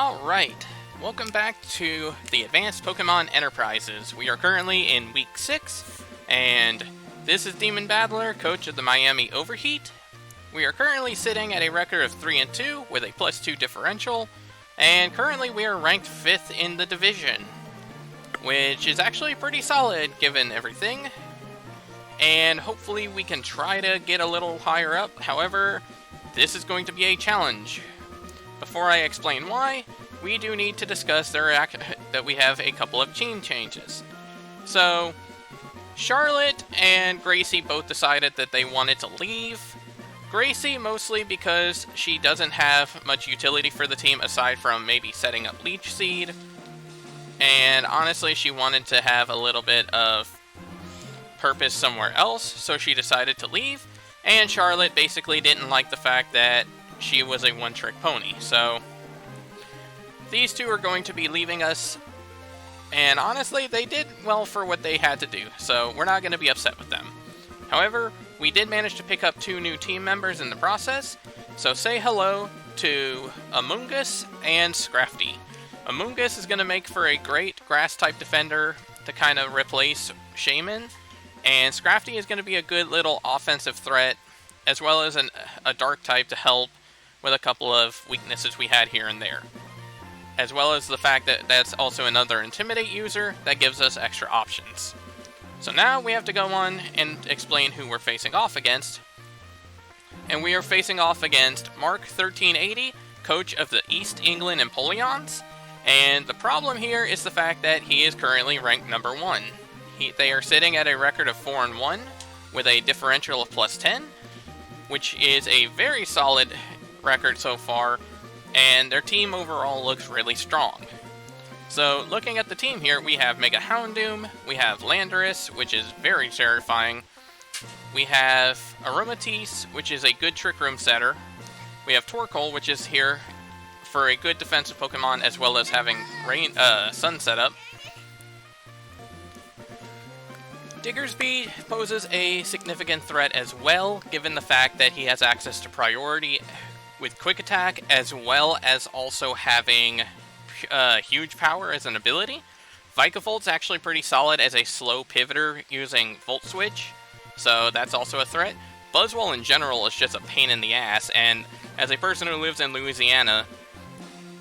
Alright, welcome back to the Advanced Pokemon Enterprises. We are currently in Week 6, and this is Demon Battler, coach of the Miami Overheat. We are currently sitting at a record of 3-2 with a +2 differential, and currently we are ranked 5th in the division, which is actually pretty solid given everything, and hopefully we can try to get a little higher up. However, this is going to be a challenge. Before I explain why, we do need to discuss that we have a couple of team changes. So, Charlotte and Gracie both decided that they wanted to leave. Gracie mostly because she doesn't have much utility for the team aside from maybe setting up Leech Seed. And honestly, she wanted to have a little bit of purpose somewhere else, so she decided to leave. And Charlotte basically didn't like the fact that she was a one-trick pony, so these two are going to be leaving us, and honestly, they did well for what they had to do, so we're not going to be upset with them. However, we did manage to pick up 2 new team members in the process, so say hello to Amoonguss and Scrafty. Amoonguss is going to make for a great grass-type defender to kind of replace Shaman, and Scrafty is going to be a good little offensive threat, as well as a dark type to help with a couple of weaknesses we had here and there. As well as the fact that that's also another Intimidate user that gives us extra options. So now we have to go on and explain who we're facing off against. And we are facing off against Mark 1380, coach of the East England Empoleons. And the problem here is the fact that he is currently ranked number 1. They are sitting at a record of 4-1 with a differential of +10, which is a very solid record so far, and their team overall looks really strong. So looking at the team here, we have Mega Houndoom, we have Landorus, which is very terrifying, we have Aromatisse, which is a good Trick Room setter, we have Torkoal, which is here for a good defensive Pokemon as well as having Sun setup. Diggersby poses a significant threat as well, given the fact that he has access to priority with Quick Attack, as well as also having huge power as an ability. Vikavolt's actually pretty solid as a slow pivoter using Volt Switch, so that's also a threat. Buzzwole in general is just a pain in the ass, and as a person who lives in Louisiana,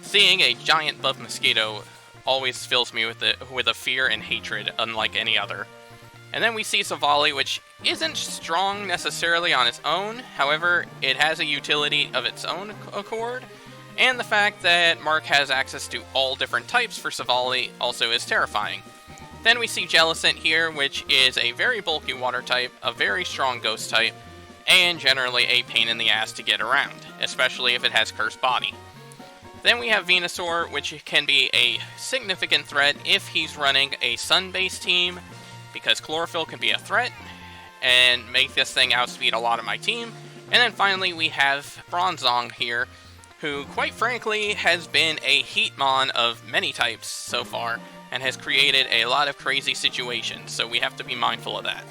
seeing a giant buff mosquito always fills me with a fear and hatred unlike any other. And then we see Savali, which isn't strong necessarily on its own, however, it has a utility of its own accord, and the fact that Mark has access to all different types for Savali also is terrifying. Then we see Jellicent here, which is a very bulky water type, a very strong ghost type, and generally a pain in the ass to get around, especially if it has Cursed Body. Then we have Venusaur, which can be a significant threat if he's running a Sun-based team, because Chlorophyll can be a threat, and make this thing outspeed a lot of my team. And then finally we have Bronzong here, who quite frankly has been a Heatmon of many types so far, and has created a lot of crazy situations, so we have to be mindful of that.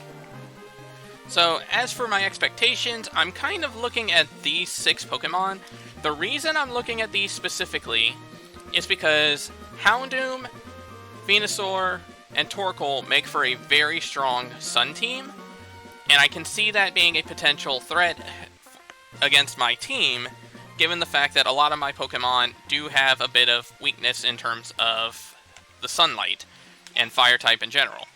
So as for my expectations, I'm kind of looking at these 6 Pokemon. The reason I'm looking at these specifically is because Houndoom, Venusaur, and Torkoal make for a very strong Sun team, and I can see that being a potential threat against my team, given the fact that a lot of my Pokemon do have a bit of weakness in terms of the sunlight, and fire type in general.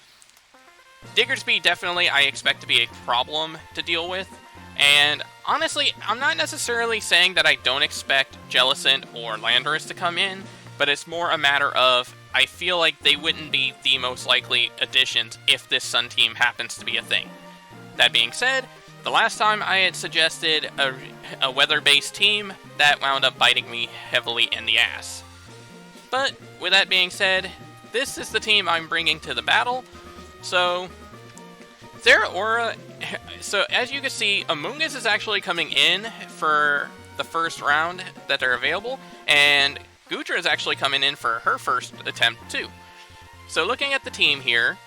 Diggersby definitely I expect to be a problem to deal with, and honestly, I'm not necessarily saying that I don't expect Jellicent or Landorus to come in, but it's more a matter of I feel like they wouldn't be the most likely additions if this Sun team happens to be a thing. That being said, the last time I had suggested a weather-based team, that wound up biting me heavily in the ass. But with that being said, this is the team I'm bringing to the battle. So their aura, so as you can see, Amoonguss is actually coming in for the first round that they're available, and Goodra is actually coming in for her first attempt, too. So looking at the team here,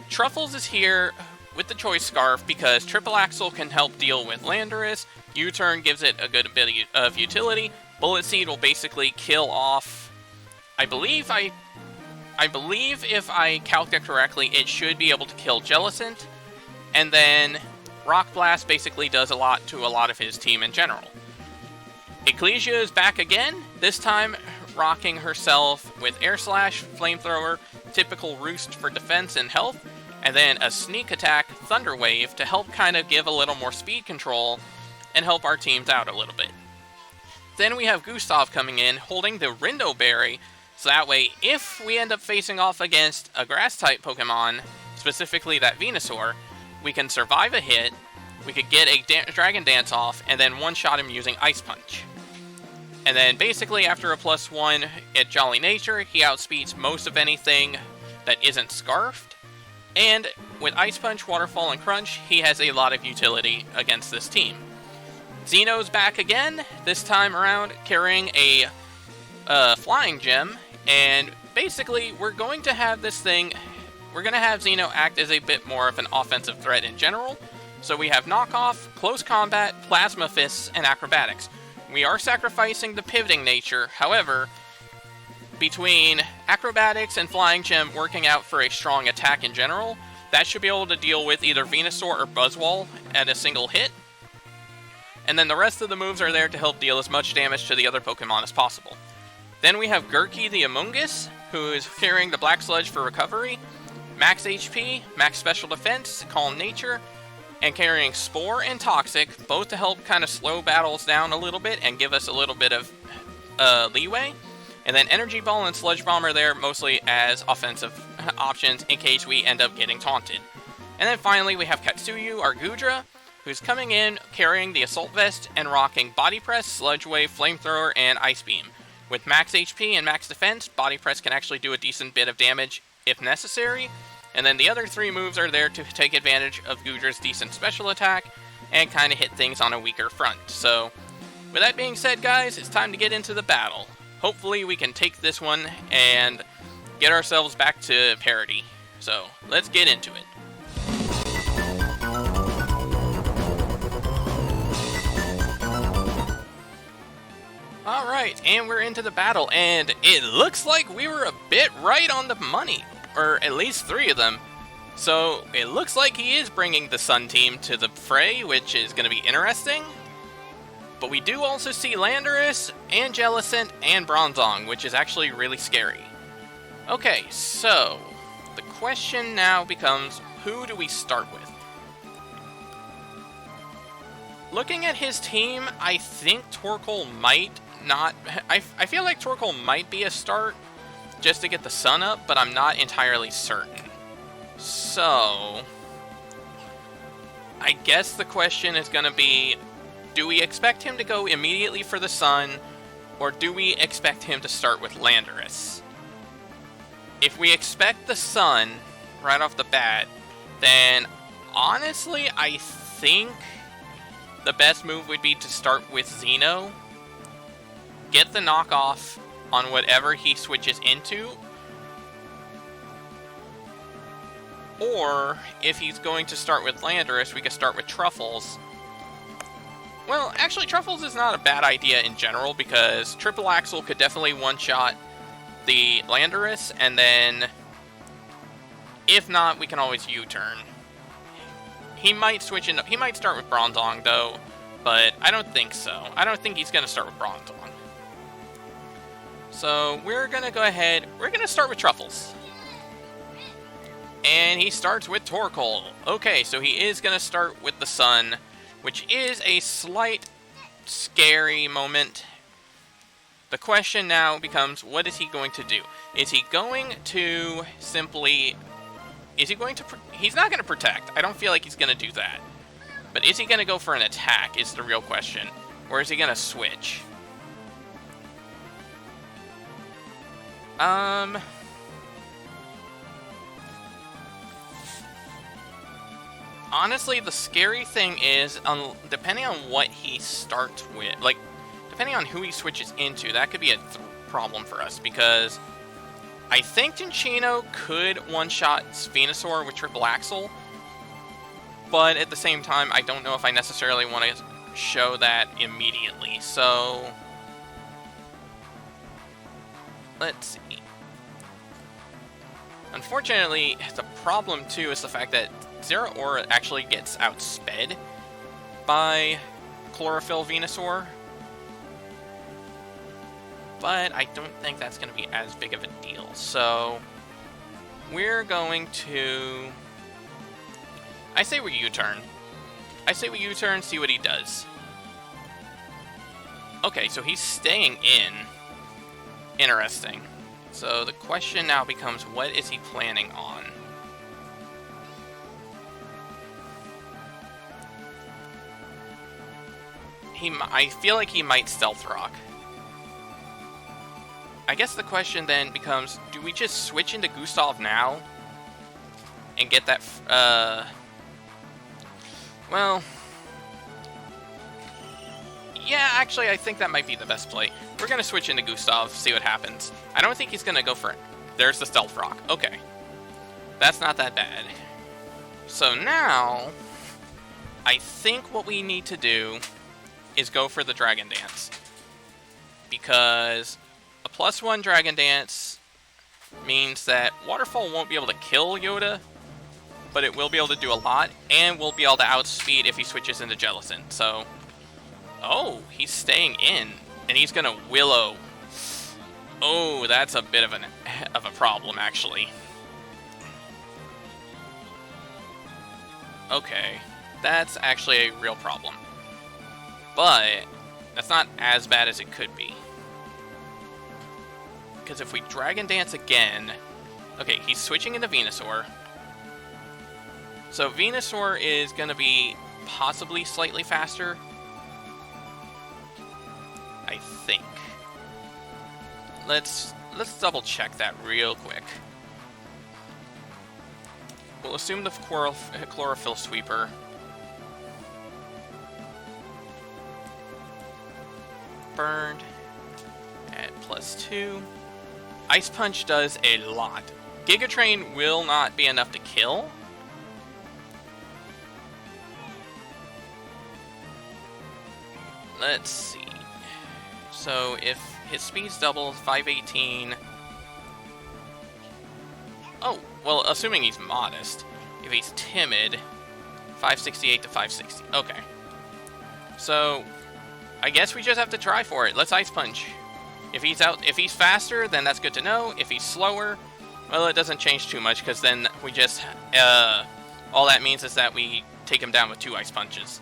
Truffles is here with the Choice Scarf because Triple Axle can help deal with Landorus, U-Turn gives it a good bit of utility, Bullet Seed will basically kill off, I believe if I calculate correctly, it should be able to kill Jellicent, and then Rock Blast basically does a lot to a lot of his team in general. Ecclesia is back again, this time rocking herself with Air Slash, Flamethrower, typical Roost for defense and health, and then a sneak attack, Thunder Wave, to help kind of give a little more speed control and help our teams out a little bit. Then we have Gustav coming in, holding the Rindo Berry, so that way, if we end up facing off against a Grass-type Pokemon, specifically that Venusaur, we can survive a hit, we could get a Dragon Dance off, and then one-shot him using Ice Punch. And then basically, after a +1 at Jolly Nature, he outspeeds most of anything that isn't Scarfed, and with Ice Punch, Waterfall, and Crunch, he has a lot of utility against this team. Xeno's back again, this time around carrying a Flying Gem, and basically we're going to have Xeno act as a bit more of an offensive threat in general. So we have Knockoff, Close Combat, Plasma Fists, and Acrobatics. We are sacrificing the pivoting nature, however, between Acrobatics and Flying Gem working out for a strong attack in general, that should be able to deal with either Venusaur or Buzzwole at a single hit. And then the rest of the moves are there to help deal as much damage to the other Pokemon as possible. Then we have Grookey the Amoonguss, who is carrying the Black Sludge for recovery, max HP, max special defense, Calm Nature, and carrying Spore and Toxic, both to help kind of slow battles down a little bit and give us a little bit of leeway. And then Energy Ball and Sludge Bomb are there mostly as offensive options in case we end up getting taunted. And then finally we have Katsuyu, our Goodra, who's coming in carrying the Assault Vest and rocking Body Press, Sludge Wave, Flamethrower, and Ice Beam. With max HP and max defense, Body Press can actually do a decent bit of damage if necessary, and then the other three moves are there to take advantage of Goodra's decent special attack and kind of hit things on a weaker front. So, with that being said, guys, it's time to get into the battle. Hopefully we can take this one and get ourselves back to parity. So, let's get into it. Alright, and we're into the battle, and it looks like we were a bit right on the money, or at least 3 of them. So, it looks like he is bringing the Sun team to the fray, which is going to be interesting. But we do also see Landorus, and Jellicent, and Bronzong, which is actually really scary. Okay, so, the question now becomes, who do we start with? Looking at his team, I think Torkoal might not... I feel like Torkoal might be a start just to get the Sun up, but I'm not entirely certain. So, I guess the question is going to be, do we expect him to go immediately for the Sun, or do we expect him to start with Landorus? If we expect the Sun right off the bat, then honestly, I think the best move would be to start with Xeno, get the knockoff on whatever he switches into, or if he's going to start with Landorus, we could start with Truffles. Well, actually, Truffles is not a bad idea in general, because Triple Axle could definitely one-shot the Landorus, and then, if not, we can always U-turn. He might switch in. He might start with Bronzong, though, but I don't think so. I don't think he's going to start with Bronzong. So we're going to go ahead. We're going to start with Truffles. And he starts with Torkoal. Okay, so he is going to start with the Sun, which is a slight scary moment. The question now becomes, what is he going to do? Is he going to simply... Is he going to... He's not going to protect. I don't feel like he's going to do that. But is he going to go for an attack is the real question. Or is he going to switch? Honestly, the scary thing is, depending on what he starts with, like, depending on who he switches into, that could be a problem for us, because I think Tinchino could one-shot Venusaur with Triple Axle, but at the same time, I don't know if I necessarily want to show that immediately, so Let's see. Unfortunately, the problem too is the fact that Zera Aura actually gets outsped by Chlorophyll Venusaur. But I don't think that's going to be as big of a deal. So we're going to... I say we U-turn. I say we U-turn, see what he does. Okay, so he's staying in. Interesting. So the question now becomes, what is he planning on? I feel like he might Stealth Rock. I guess the question then becomes, do we just switch into Gustav now? And get that, well... Yeah, actually, I think that might be the best play. We're going to switch into Gustav, see what happens. I don't think he's going to go for it. There's the Stealth Rock. Okay. That's not that bad. So now, I think what we need to do is go for the Dragon Dance. Because a +1 Dragon Dance means that Waterfall won't be able to kill Yoda, but it will be able to do a lot, and will be able to outspeed if he switches into Jellicent. So... Oh, he's staying in, and he's gonna Willow. Oh, that's a bit of a problem, actually. Okay, that's actually a real problem. But that's not as bad as it could be. Because if we Dragon Dance again... Okay, he's switching into Venusaur. So Venusaur is gonna be possibly slightly faster. I think. Let's double check that real quick. We'll assume the Chlorophyll Sweeper. Burned at +2. Ice Punch does a lot. Giga Train will not be enough to kill. Let's see. So if his speed's double, 518... Oh, well, assuming he's modest. If he's timid, 568 to 560. Okay. So, I guess we just have to try for it. Let's Ice Punch. If he's faster, then that's good to know. If he's slower, well, it doesn't change too much, because then we just... all that means is that we take him down with 2 Ice Punches.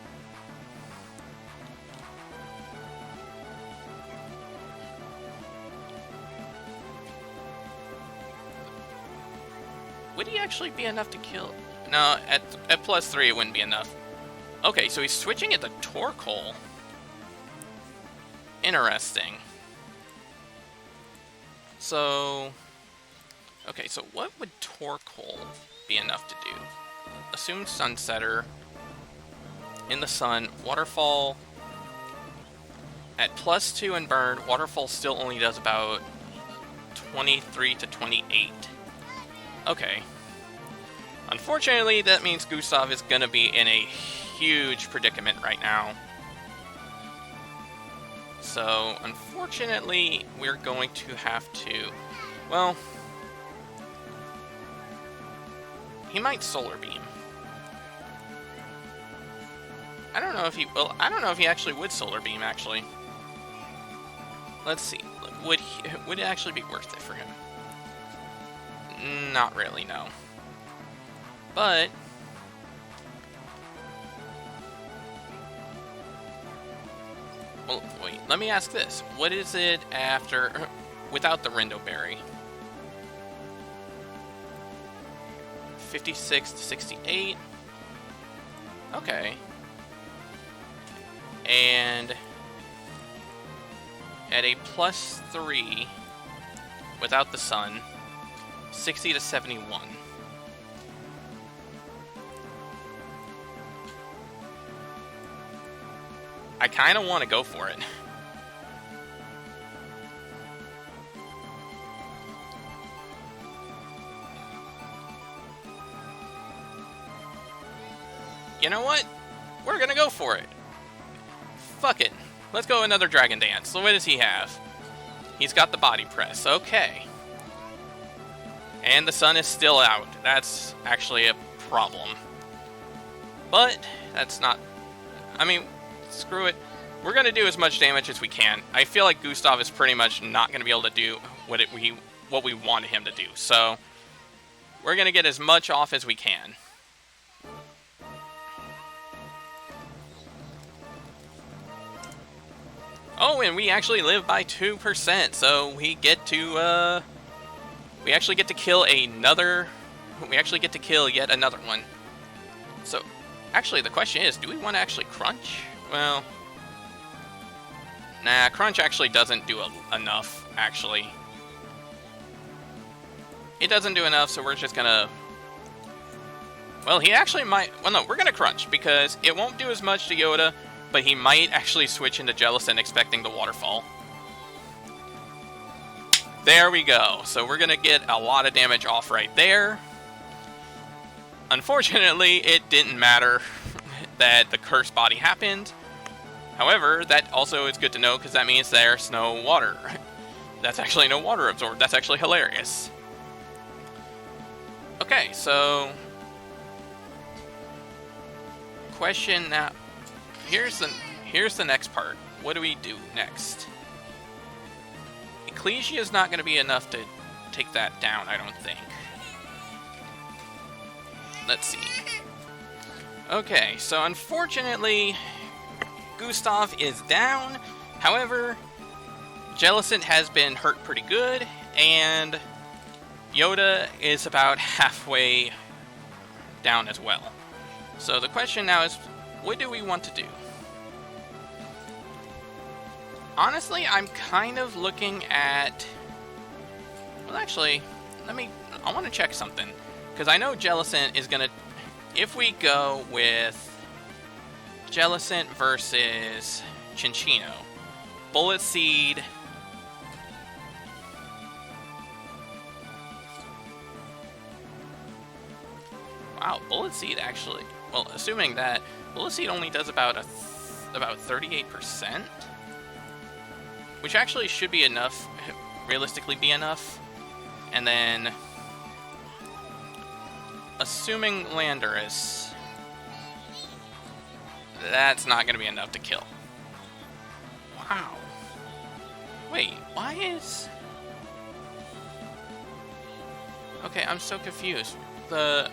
Would he actually be enough to kill? No, at +3 it wouldn't be enough. Okay, so he's switching it to Torkoal. Interesting. So... Okay, so what would Torkoal be enough to do? Assume Sunsetter. In the sun, Waterfall... At +2 and Burn, Waterfall still only does about 23 to 28. Okay. Unfortunately, that means Gustav is going to be in a huge predicament right now. So, unfortunately, we're going to have to... Well... He might Solar Beam. I don't know if he... Well, I don't know if he actually would Solar Beam, actually. Let's see. Would it actually be worth it for him? Not really, no. But... Well, wait, let me ask this. What is it after... without the Rindo Berry? 56 to 68. Okay. And... at a +3, without the sun... 60 to 71. I kind of want to go for it. You know what? We're gonna go for it. Fuck it. Let's go another Dragon Dance. So what does he have? He's got the body press. Okay. And the sun is still out. That's actually a problem. But that's not... I mean, screw it. We're going to do as much damage as we can. I feel like Gustav is pretty much not going to be able to do what we wanted him to do. So, we're going to get as much off as we can. Oh, and we actually live by 2%, so we get to, we actually get to kill another... We actually get to kill yet another one. So, actually, the question is, do we want to actually crunch? Well... Nah, crunch actually doesn't do enough, actually. It doesn't do enough, so we're just gonna... Well, he actually might... Well, no, we're gonna crunch, because it won't do as much to Yoda, but he might actually switch into Jellicent expecting the waterfall. There we go. So we're gonna get a lot of damage off right there. Unfortunately, it didn't matter that the curse body happened. However, that also is good to know, because that means there's no water. That's actually no water absorbed. That's actually hilarious. Okay, so... Question now... Here's the next part. What do we do next? Ecclesia is not going to be enough to take that down, I don't think. Let's see. Okay, so unfortunately, Gustav is down. However, Jellicent has been hurt pretty good, and Yoda is about halfway down as well. So the question now is, what do we want to do? Honestly, I'm kind of looking at... Well, actually, I want to check something. Because I know Jellicent is going to... If we go with Jellicent versus Cinccino, Bullet Seed... Wow, Bullet Seed actually... Well, assuming that Bullet Seed only does about 38%, which actually should be enough, realistically be enough. And then, assuming Landorus, that's not going to be enough to kill. Wow. Wait, why is... Okay, I'm so confused. The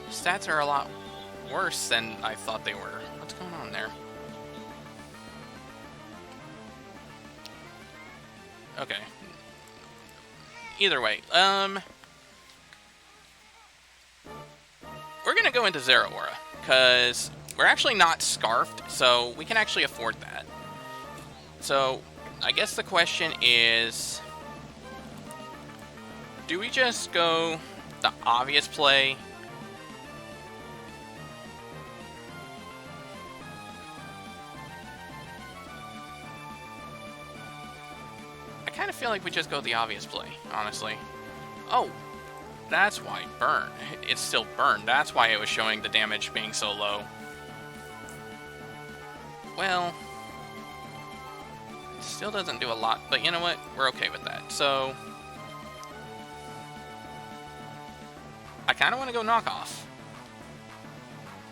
stats are a lot worse than I thought they were. What's going on there? Okay. Either way, we're gonna go into Zero Aura, because we're actually not scarfed, so we can actually afford that. So, I guess the question is, do we just go the obvious play? I kind of feel like we just go the obvious play, honestly. Oh, that's why burn. It's still burned. That's why it was showing the damage being so low. Well, still doesn't do a lot, but you know what? We're okay with that. So, I kind of want to go knockoff.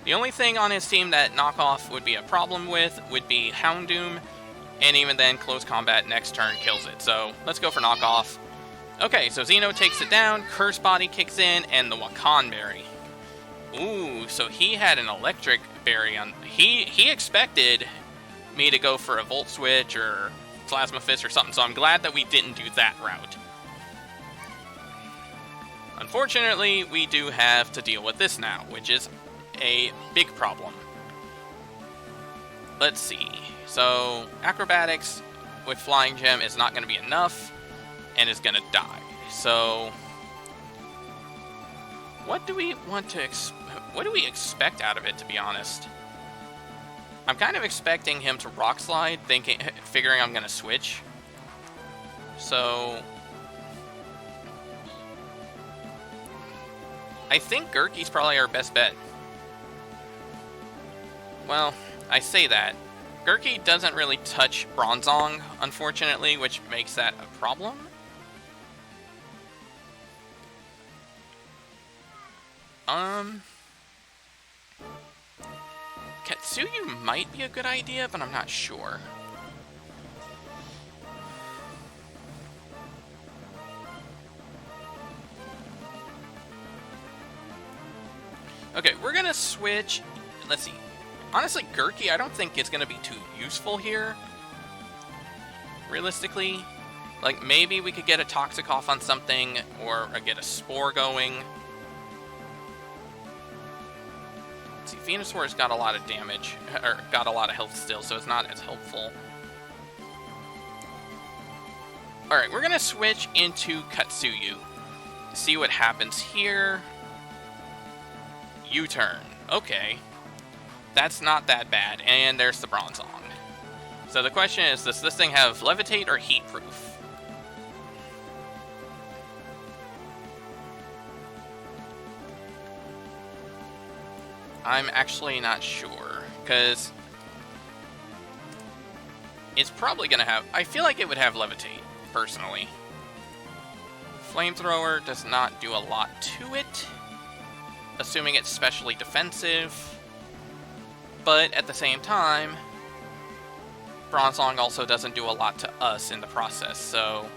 The only thing on his team that knockoff would be a problem with would be Houndoom, and even then, close combat next turn kills it. So, let's go for knockoff. Okay, so Xeno takes it down, Curse Body kicks in, and the Wakan Berry. Ooh, so he had an electric berry on... He expected me to go for a Volt Switch or Plasma Fist or something, so I'm glad that we didn't do that route. Unfortunately, we do have to deal with this now, which is a big problem. Let's see. So, Acrobatics with Flying Gem is not going to be enough, and is going to die. So, what do we want to... What do we expect out of it, to be honest? I'm kind of expecting him to Rock Slide, figuring I'm going to switch. So, I think Grookey's probably our best bet. Well, I say that, Grookey doesn't really touch Bronzong, unfortunately, which makes that a problem. Katsuyu might be a good idea, but I'm not sure. Okay, we're gonna switch. Let's see. Honestly, Grookey, I don't think it's gonna be too useful here. Realistically. Like, maybe we could get a Toxic off on something, or get a Spore going. Let's see, Venusaur's got a lot of damage, or got a lot of health still, so it's not as helpful. Alright, we're gonna switch into Katsuyu. See what happens here. U-turn. Okay. That's not that bad. And there's the Bronzong. So the question is, does this thing have Levitate or Heat Proof? I'm actually not sure, because it's probably going to have... I feel like it would have Levitate, personally. Flamethrower does not do a lot to it, assuming it's specially defensive. But at the same time, Bronzong also doesn't do a lot to us in the process, so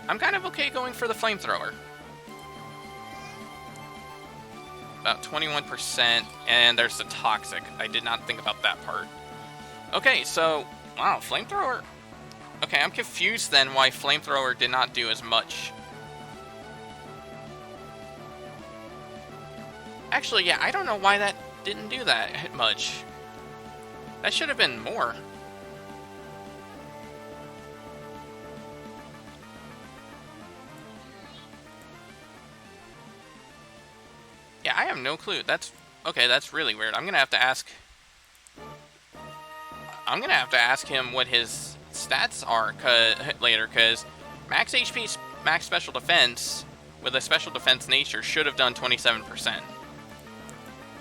I'm kind of okay going for the Flamethrower. About 21%, and there's the Toxic. I did not think about that part. Okay, so, wow, Flamethrower... Okay, I'm confused then why Flamethrower did not do as much. Actually, yeah, I don't know why that didn't do that much. That should have been more. Yeah, I have no clue. That's... Okay, that's really weird. I'm gonna have to ask him what his stats are later, because max HP, max special defense, with a special defense nature, should have done 27%.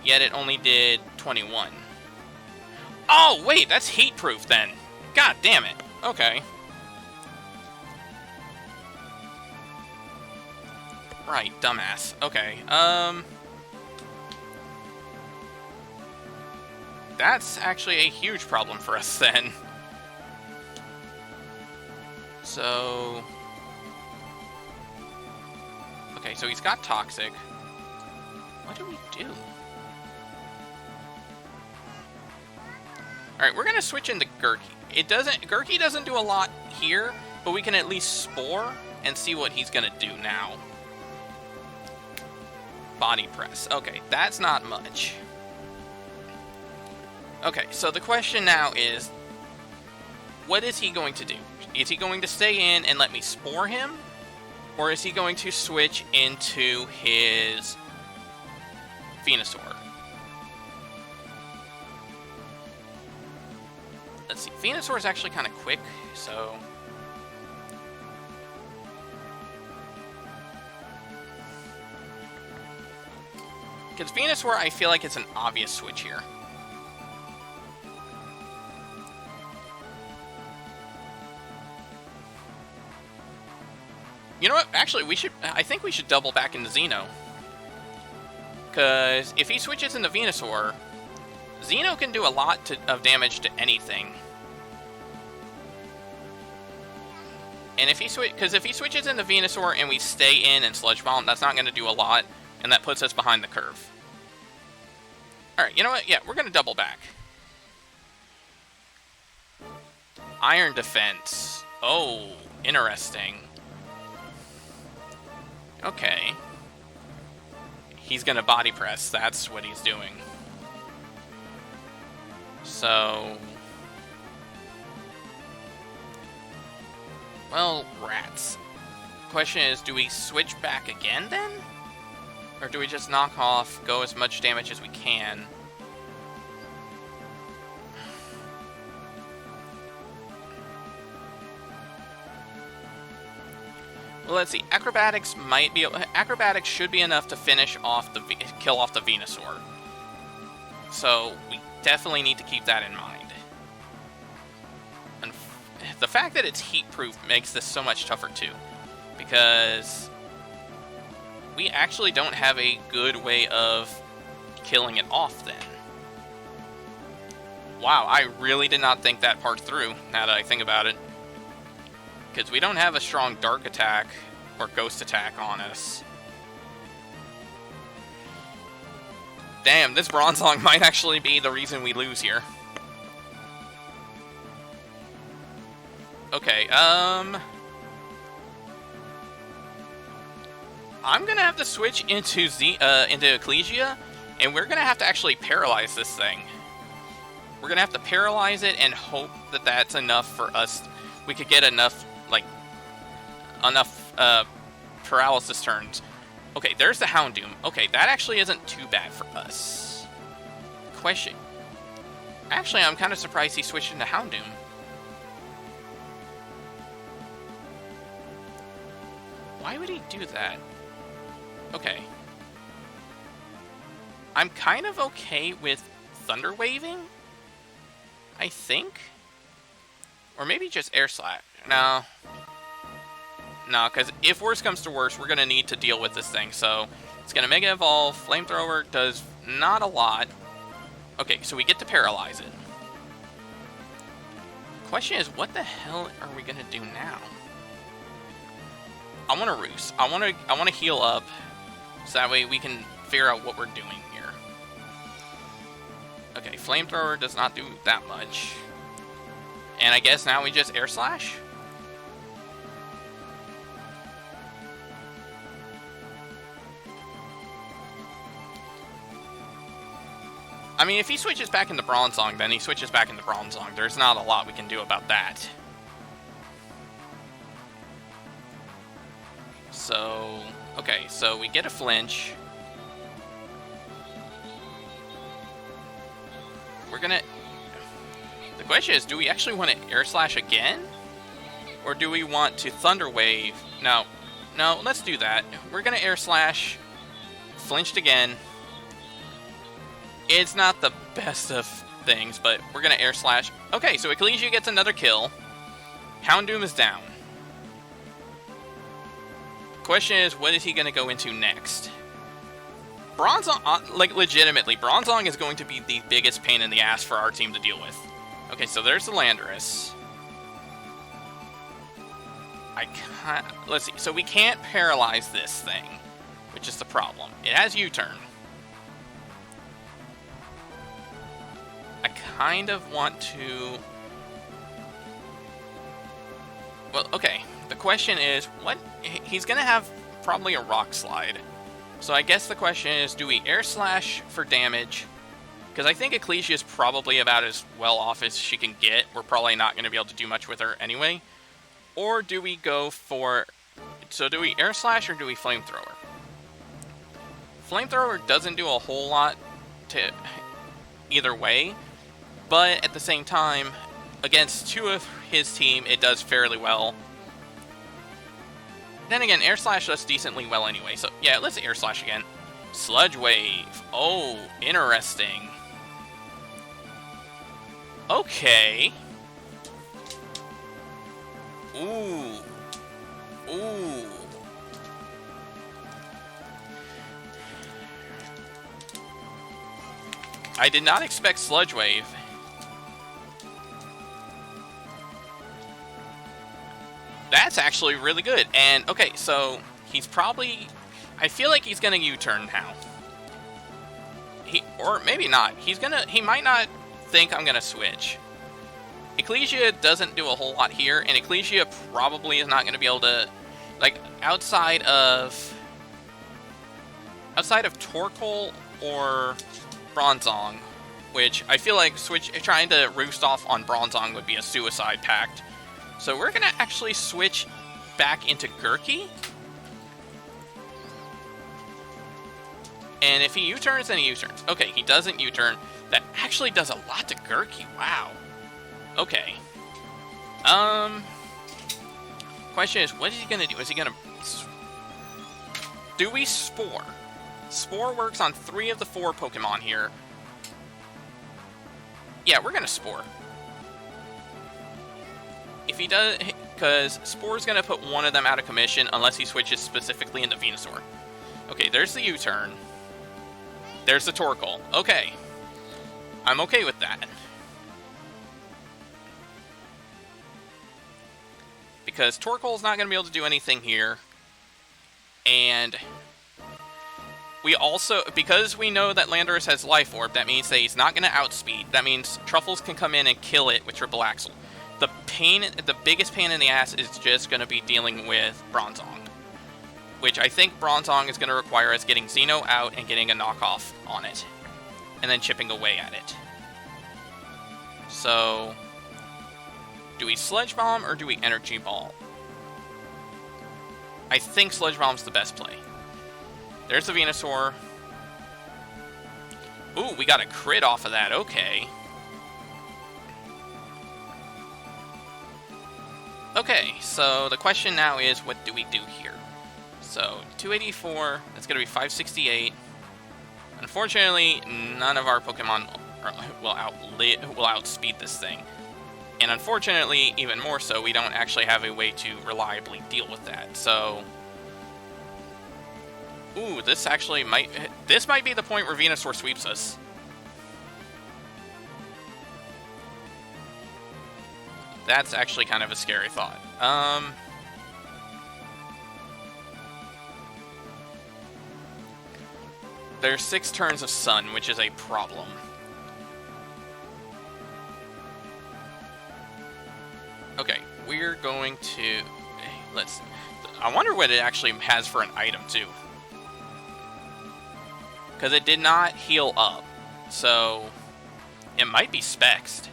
Yet it only did 21. Oh, wait, that's heat proof then. God damn it. Okay. Right, dumbass. Okay, that's actually a huge problem for us then. So... Okay, so he's got Toxic. What do we do? Alright, we're gonna switch into Grookey. Grookey doesn't do a lot here, but we can at least Spore and see what he's gonna do now. Body Press. Okay, that's not much. Okay, so the question now is, what is he going to do? Is he going to stay in and let me Spore him? Or is he going to switch into his Venusaur? Let's see, Venusaur is actually kind of quick, so... Because Venusaur, I feel like it's an obvious switch here. You know what? Actually, I think we should double back into Xeno. Because if he switches into Venusaur, Xeno can do a lot of damage to anything. And if he switches into Venusaur and we stay in and Sludge Bomb, that's not going to do a lot, and that puts us behind the curve. Alright, you know what? Yeah, we're going to double back. Iron Defense. Oh, interesting. Okay. He's gonna Body Press, that's what he's doing. So... Well, rats. Question is, do we switch back again then? Or do we just knock off, go as much damage as we can? Well, let's see. Acrobatics should be enough to kill off the Venusaur. So we definitely need to keep that in mind. the fact that it's heat-proof makes this so much tougher too, because we actually don't have a good way of killing it off then. Wow, I really did not think that part through, now that I think about it. Because we don't have a strong dark attack or ghost attack on us. Damn, this Bronzong might actually be the reason we lose here. Okay, I'm gonna have to switch into Ecclesia, and we're gonna have to actually paralyze this thing. We're gonna have to paralyze it and hope that that's enough for us. We could get enough, like, paralysis turns. Okay, there's the Houndoom. Okay, that actually isn't too bad for us. Question. Actually, I'm kind of surprised he switched into Houndoom. Why would he do that? Okay. I'm kind of okay with Thunder Waving, I think? Or maybe just Air Slash. No. No, because if worse comes to worse, we're going to need to deal with this thing. So, it's going to Mega Evolve. Flamethrower does not a lot. Okay, so we get to paralyze it. Question is, what the hell are we going to do now? I want to Roost. I want to heal up, so that way we can figure out what we're doing here. Okay, Flamethrower does not do that much. And I guess now we just Air Slash? I mean, if he switches back into Bronzong, then he switches back into Bronzong. There's not a lot we can do about that. So, okay, so we get a flinch. We're gonna... The question is, do we actually want to Air Slash again? Or do we want to Thunder Wave? No, let's do that. We're gonna Air Slash. Flinched again. It's not the best of things, but we're gonna Air Slash. Okay, so Ecclesia gets another kill. Houndoom is down. Question is, what is he going to go into next? Bronzong, like, legitimately, Bronzong is going to be the biggest pain in the ass for our team to deal with. Okay, so there's the Landorus. Let's see, so we can't paralyze this thing, which is the problem. It has U-turn. I kind of want to... Well, okay. The question is, what? He's going to have probably a Rock Slide. So I guess the question is, do we Air Slash for damage? Because I think Ecclesia is probably about as well off as she can get. We're probably not going to be able to do much with her anyway. Or do we go for... So do we Air Slash or do we Flamethrower? Flamethrower doesn't do a whole lot to either way. But at the same time, against two of his team, it does fairly well. Then again, Air Slash does decently well anyway, so yeah, let's Air Slash again. Sludge Wave. Oh, interesting. Okay. Ooh. Ooh. I did not expect Sludge Wave. That's actually really good. And, okay, so he's probably... I feel like he's going to U-turn now. Or maybe not. He might not think I'm going to switch. Ecclesia doesn't do a whole lot here, and Ecclesia probably is not going to be able to... Like, outside of Torkoal or Bronzong, which I feel like trying to roost off on Bronzong would be a suicide pact. So we're going to actually switch back into Grookey. And if he U-turns, then he U-turns. Okay, he doesn't U-turn. That actually does a lot to Grookey. Wow. Okay. Question is, what is he going to do? Is he going to... Do we Spore? Spore works on 3 of the 4 Pokemon here. Yeah, we're going to Spore. If he does, because Spore's going to put one of them out of commission unless he switches specifically into Venusaur. Okay, there's the U-turn. There's the Torkoal. Okay. I'm okay with that. Because Torkoal's not going to be able to do anything here. And we also, because we know that Landorus has Life Orb, that means that he's not going to outspeed. That means Truffles can come in and kill it with Triple Axle. The biggest pain in the ass is just going to be dealing with Bronzong. Which I think Bronzong is going to require us getting Xeno out and getting a knockoff on it. And then chipping away at it. So, do we Sludge Bomb or do we Energy Ball? I think Sludge Bomb's the best play. There's the Venusaur. Ooh, we got a crit off of that. Okay. Okay, so the question now is, what do we do here? So, 284, that's going to be 568. Unfortunately, none of our Pokemon will outspeed this thing. And unfortunately, even more so, we don't actually have a way to reliably deal with that. So, ooh, this might be the point where Venusaur sweeps us. That's actually kind of a scary thought. There's 6 turns of Sun, which is a problem. Okay, we're going to... I wonder what it actually has for an item, too. Because it did not heal up. So, it might be Spexed.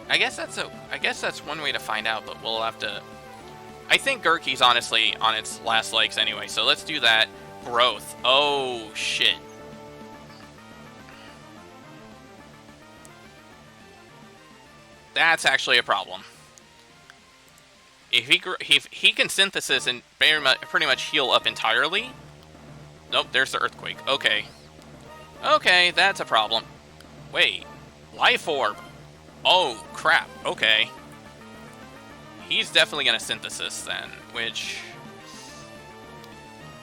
I guess that's one way to find out, but we'll have to... I think Grookey's honestly on its last legs anyway, so let's do that. Growth. Oh, shit. That's actually a problem. If he can Synthesis and pretty much heal up entirely... Nope, there's the Earthquake. Okay. Okay, that's a problem. Wait. Life Orb. Oh, crap. Okay. He's definitely going to Synthesis then, which...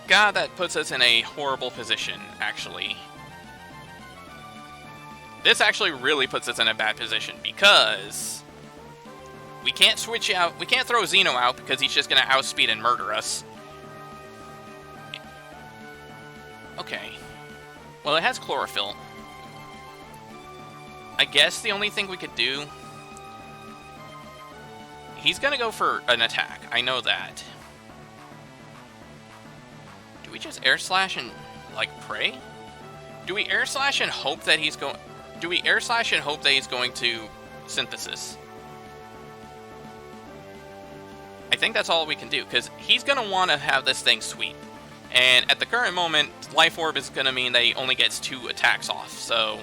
God, that puts us in a horrible position, actually. This actually really puts us in a bad position, because... we can't switch out... we can't throw Xeno out, because he's just going to outspeed and murder us. Okay. Well, it has Chlorophyll. I guess the only thing we could do... he's gonna go for an attack. I know that. Do we just Air Slash and, like, pray? Do we Air Slash and hope that he's going... do we Air Slash and hope that he's going to Synthesis? I think that's all we can do, because he's gonna want to have this thing sweep. And at the current moment, Life Orb is gonna mean that he only gets 2 attacks off, so...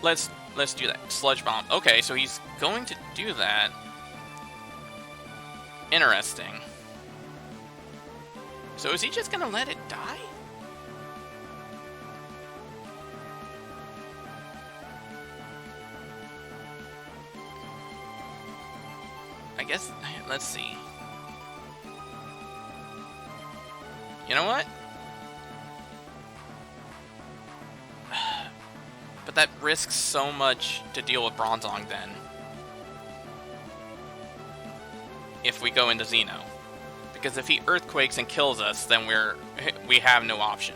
Let's do that. Sludge Bomb. Okay, so he's going to do that. Interesting. So is he just going to let it die? I guess, let's see. You know what? But that risks so much to deal with Bronzong then. If we go into Xeno. Because if he Earthquakes and kills us, then we have no option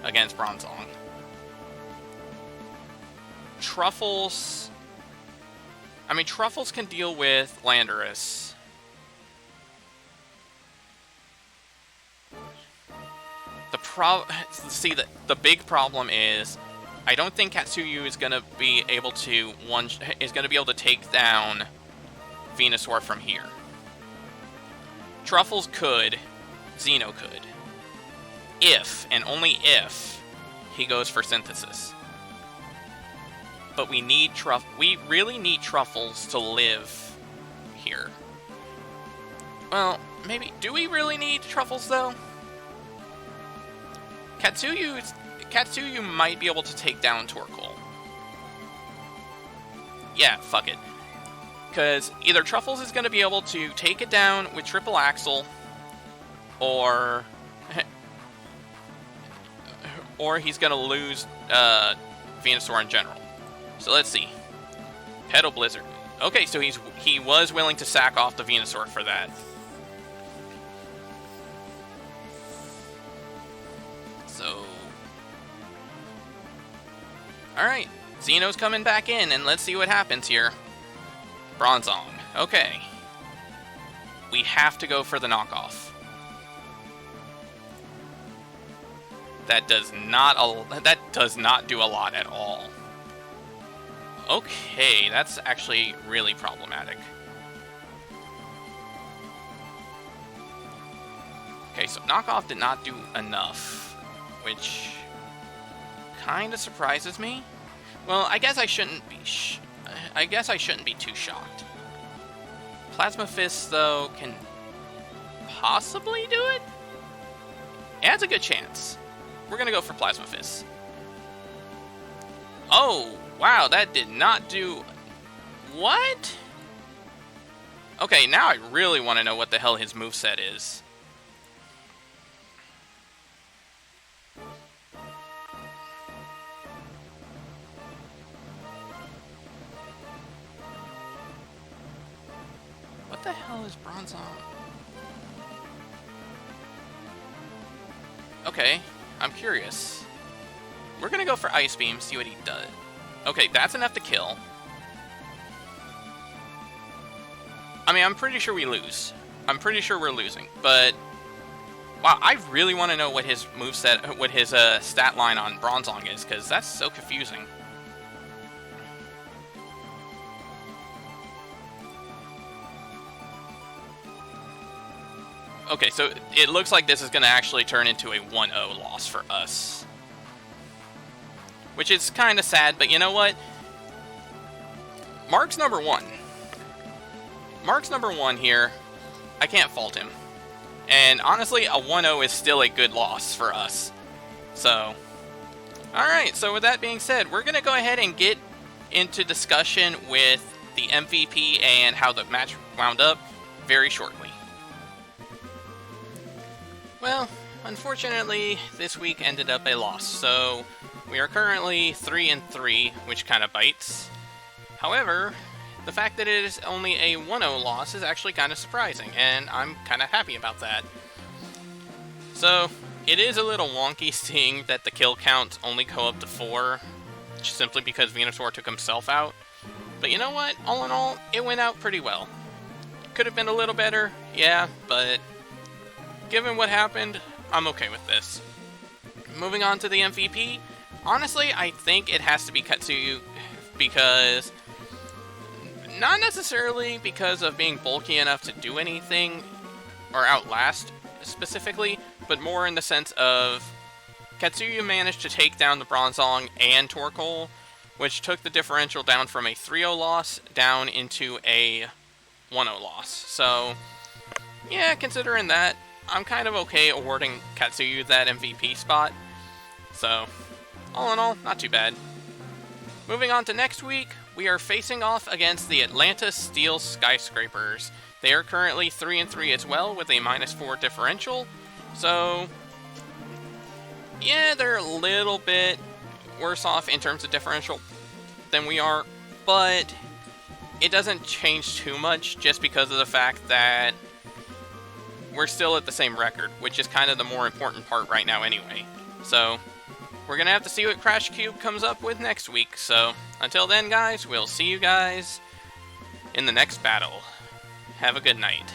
against Bronzong. Truffles... I mean, Truffles can deal with Landorus. The big problem is... I don't think Katsuyu is gonna be able to take down Venusaur from here. Truffles could, Xeno could. If, and only if, he goes for Synthesis. But we really need Truffles to live here. Well, maybe, do we really need Truffles though? Katsuyu might be able to take down Torkoal. Yeah, fuck it. Because either Truffles is going to be able to take it down with Triple Axle, or he's going to lose Venusaur in general. So let's see. Petal Blizzard. Okay, so he was willing to sack off the Venusaur for that. So, alright, Xeno's coming back in, and let's see what happens here. Bronzong. Okay. We have to go for the knockoff. That does not do a lot at all. Okay, that's actually really problematic. Okay, so knockoff did not do enough, which kind of surprises me. Well, I guess I shouldn't be too shocked. Plasma Fist, though, can possibly do it? It has a good chance. We're gonna go for Plasma Fist. Oh, wow, that did not do... What? Okay, now I really want to know what the hell his moveset is. What the hell is Bronzong? Okay, I'm curious. We're gonna go for Ice Beam, see what he does. Okay, that's enough to kill. I mean, I'm pretty sure we lose. I'm pretty sure we're losing, but... Wow, I really want to know what his moveset, what his stat line on Bronzong is, because that's so confusing. Okay, so it looks like this is going to actually turn into a 1-0 loss for us. Which is kind of sad, but you know what? Mark's number one. Mark's number one here. I can't fault him. And honestly, a 1-0 is still a good loss for us. So, alright, so with that being said, we're going to go ahead and get into discussion with the MVP and how the match wound up very shortly. Well, unfortunately, this week ended up a loss, so we are currently 3-3, which kind of bites. However, the fact that it is only a 1-0 loss is actually kind of surprising, and I'm kind of happy about that. So, it is a little wonky seeing that the kill counts only go up to 4, simply because Venusaur took himself out. But you know what? All in all, it went out pretty well. Could have been a little better, yeah, but given what happened, I'm okay with this. Moving on to the MVP, honestly, I think it has to be Katsuyu, because... Not necessarily because of being bulky enough to do anything, or outlast specifically, but more in the sense of Katsuyu managed to take down the Bronzong and Torkoal, which took the differential down from a 3-0 loss down into a 1-0 loss. So, yeah, considering that, I'm kind of okay awarding Katsuyu that MVP spot. So, all in all, not too bad. Moving on to next week, we are facing off against the Atlanta Steel Skyscrapers. They are currently 3-3 as well, with a -4 differential. So, yeah, they're a little bit worse off in terms of differential than we are, but it doesn't change too much just because of the fact that we're still at the same record, which is kind of the more important part right now anyway. So, we're going to have to see what Crash Cube comes up with next week. So, until then, guys, we'll see you guys in the next battle. Have a good night.